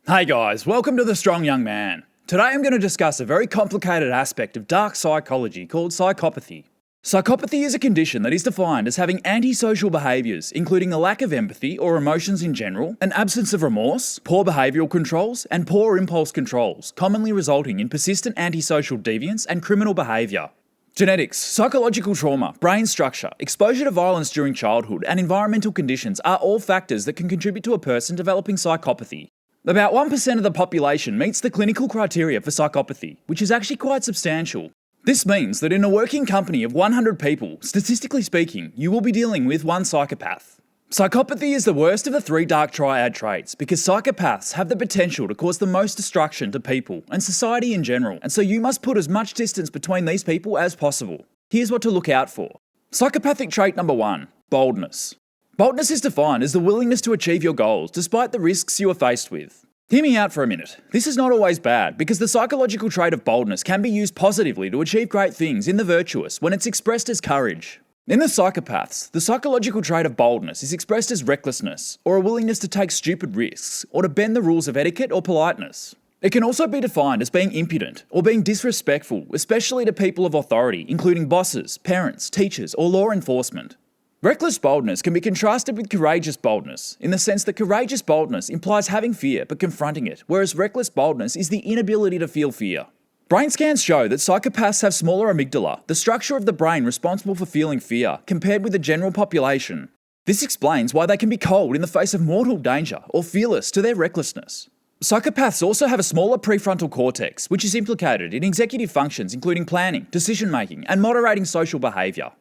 Hey guys, welcome to The Strong Young Man. Today I'm going to discuss a very complicated aspect of dark psychology called psychopathy. Psychopathy is a condition that is defined as having antisocial behaviours, including a lack of empathy or emotions in general, an absence of remorse, poor behavioural controls, and poor impulse controls, commonly resulting in persistent antisocial deviance and criminal behaviour. Genetics, psychological trauma, brain structure, exposure to violence during childhood, and environmental conditions are all factors that can contribute to a person developing psychopathy. About 1% of the population meets the clinical criteria for psychopathy, which is actually quite substantial. This means that in a working company of 100 people, statistically speaking, you will be dealing with one psychopath. Psychopathy is the worst of the three dark triad traits because psychopaths have the potential to cause the most destruction to people and society in general, and so you must put as much distance between these people as possible. Here's what to look out for. Psychopathic trait number 1, boldness. Boldness is defined as the willingness to achieve your goals despite the risks you are faced with. Hear me out for a minute. This is not always bad because the psychological trait of boldness can be used positively to achieve great things in the virtuous when it's expressed as courage. In the psychopaths, the psychological trait of boldness is expressed as recklessness or a willingness to take stupid risks or to bend the rules of etiquette or politeness. It can also be defined as being impudent or being disrespectful, especially to people of authority, including bosses, parents, teachers, or law enforcement. Reckless boldness can be contrasted with courageous boldness, in the sense that courageous boldness implies having fear but confronting it, whereas reckless boldness is the inability to feel fear. Brain scans show that psychopaths have smaller amygdala, the structure of the brain responsible for feeling fear, compared with the general population. This explains why they can be cold in the face of mortal danger or fearless to their recklessness. Psychopaths also have a smaller prefrontal cortex, which is implicated in executive functions including planning, decision-making, and moderating social behaviour.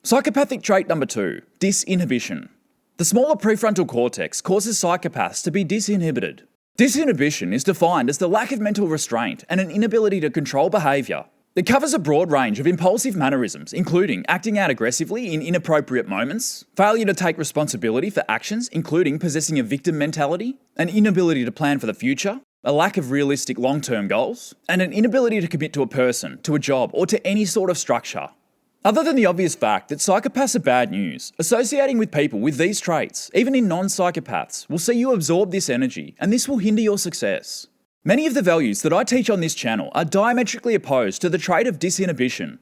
Psychopathic trait number 2, disinhibition. The smaller prefrontal cortex causes psychopaths to be disinhibited. Disinhibition is defined as the lack of mental restraint and an inability to control behaviour. It covers a broad range of impulsive mannerisms, including acting out aggressively in inappropriate moments, failure to take responsibility for actions, including possessing a victim mentality, an inability to plan for the future, a lack of realistic long-term goals, and an inability to commit to a person, to a job, or to any sort of structure. Other than the obvious fact that psychopaths are bad news, associating with people with these traits, even in non-psychopaths, will see you absorb this energy, and this will hinder your success. Many of the values that I teach on this channel are diametrically opposed to the trait of disinhibition.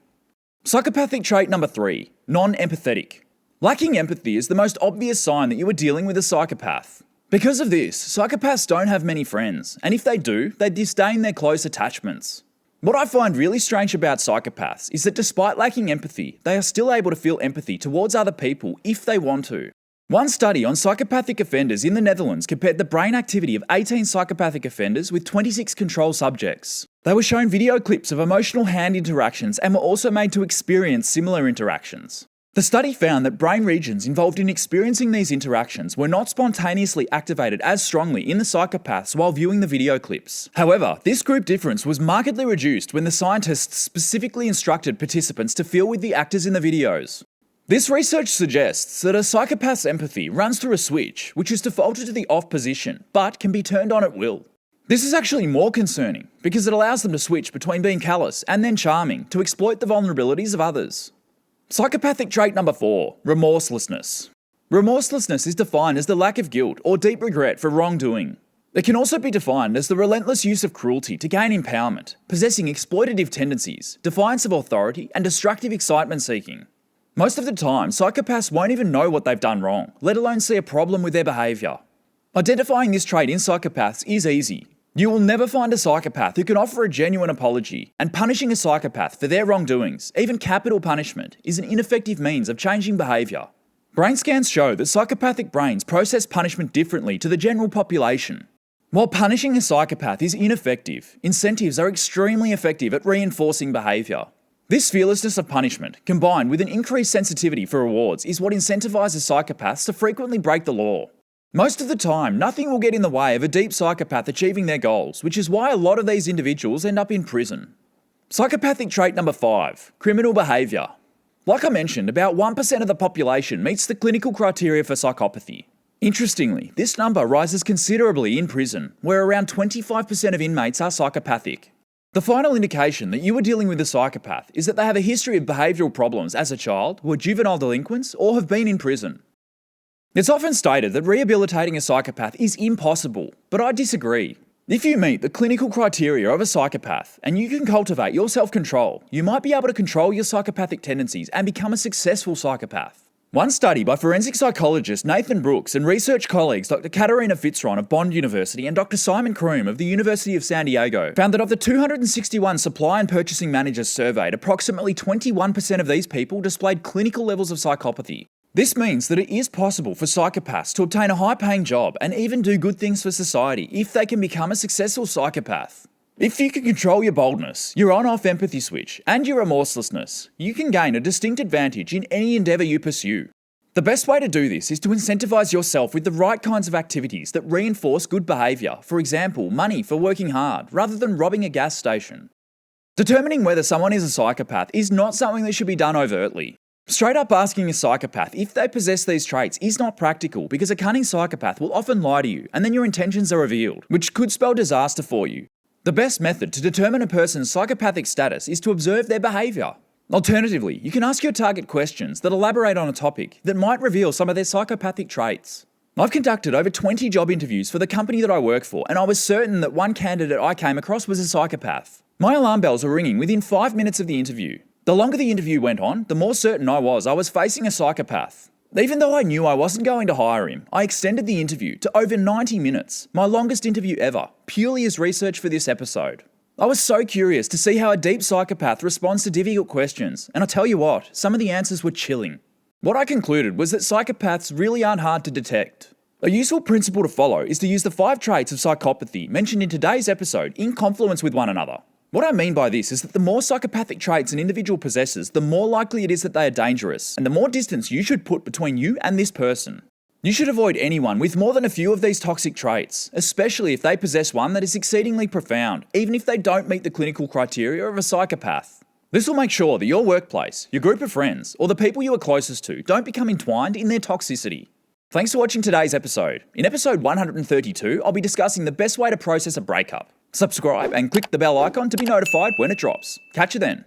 Psychopathic trait number 3, non-empathetic. Lacking empathy is the most obvious sign that you are dealing with a psychopath. Because of this, psychopaths don't have many friends, and if they do, they disdain their close attachments. What I find really strange about psychopaths is that despite lacking empathy, they are still able to feel empathy towards other people if they want to. One study on psychopathic offenders in the Netherlands compared the brain activity of 18 psychopathic offenders with 26 control subjects. They were shown video clips of emotional hand interactions and were also made to experience similar interactions. The study found that brain regions involved in experiencing these interactions were not spontaneously activated as strongly in the psychopaths while viewing the video clips. However, this group difference was markedly reduced when the scientists specifically instructed participants to feel with the actors in the videos. This research suggests that a psychopath's empathy runs through a switch, which is defaulted to the off position, but can be turned on at will. This is actually more concerning because it allows them to switch between being callous and then charming to exploit the vulnerabilities of others. Psychopathic trait number 4, remorselessness. Remorselessness is defined as the lack of guilt or deep regret for wrongdoing. It can also be defined as the relentless use of cruelty to gain empowerment, possessing exploitative tendencies, defiance of authority, and destructive excitement seeking. Most of the time, psychopaths won't even know what they've done wrong, let alone see a problem with their behaviour. Identifying this trait in psychopaths is easy. You will never find a psychopath who can offer a genuine apology, and punishing a psychopath for their wrongdoings, even capital punishment, is an ineffective means of changing behaviour. Brain scans show that psychopathic brains process punishment differently to the general population. While punishing a psychopath is ineffective, incentives are extremely effective at reinforcing behaviour. This fearlessness of punishment, combined with an increased sensitivity for rewards, is what incentivises psychopaths to frequently break the law. Most of the time, nothing will get in the way of a deep psychopath achieving their goals, which is why a lot of these individuals end up in prison. Psychopathic trait number 5, criminal behaviour. Like I mentioned, about 1% of the population meets the clinical criteria for psychopathy. Interestingly, this number rises considerably in prison, where around 25% of inmates are psychopathic. The final indication that you are dealing with a psychopath is that they have a history of behavioural problems as a child, were juvenile delinquents, or have been in prison. It's often stated that rehabilitating a psychopath is impossible, but I disagree. If you meet the clinical criteria of a psychopath and you can cultivate your self-control, you might be able to control your psychopathic tendencies and become a successful psychopath. One study by forensic psychologist Nathan Brooks and research colleagues Dr. Katarina Fitzron of Bond University and Dr. Simon Kroom of the University of San Diego found that of the 261 supply and purchasing managers surveyed, approximately 21% of these people displayed clinical levels of psychopathy. This means that it is possible for psychopaths to obtain a high-paying job and even do good things for society if they can become a successful psychopath. If you can control your boldness, your on-off empathy switch, and your remorselessness, you can gain a distinct advantage in any endeavour you pursue. The best way to do this is to incentivise yourself with the right kinds of activities that reinforce good behaviour, for example, money for working hard, rather than robbing a gas station. Determining whether someone is a psychopath is not something that should be done overtly. Straight up asking a psychopath if they possess these traits is not practical because a cunning psychopath will often lie to you and then your intentions are revealed, which could spell disaster for you. The best method to determine a person's psychopathic status is to observe their behaviour. Alternatively, you can ask your target questions that elaborate on a topic that might reveal some of their psychopathic traits. I've conducted over 20 job interviews for the company that I work for, and I was certain that one candidate I came across was a psychopath. My alarm bells were ringing within 5 minutes of the interview. The longer the interview went on, the more certain I was facing a psychopath. Even though I knew I wasn't going to hire him, I extended the interview to over 90 minutes, my longest interview ever, purely as research for this episode. I was so curious to see how a deep psychopath responds to difficult questions, and I tell you what, some of the answers were chilling. What I concluded was that psychopaths really aren't hard to detect. A useful principle to follow is to use the 5 traits of psychopathy mentioned in today's episode in confluence with one another. What I mean by this is that the more psychopathic traits an individual possesses, the more likely it is that they are dangerous, and the more distance you should put between you and this person. You should avoid anyone with more than a few of these toxic traits, especially if they possess one that is exceedingly profound, even if they don't meet the clinical criteria of a psychopath. This will make sure that your workplace, your group of friends, or the people you are closest to don't become entwined in their toxicity. Thanks for watching today's episode. In episode 132, I'll be discussing the best way to process a breakup. Subscribe and click the bell icon to be notified when it drops. Catch you then.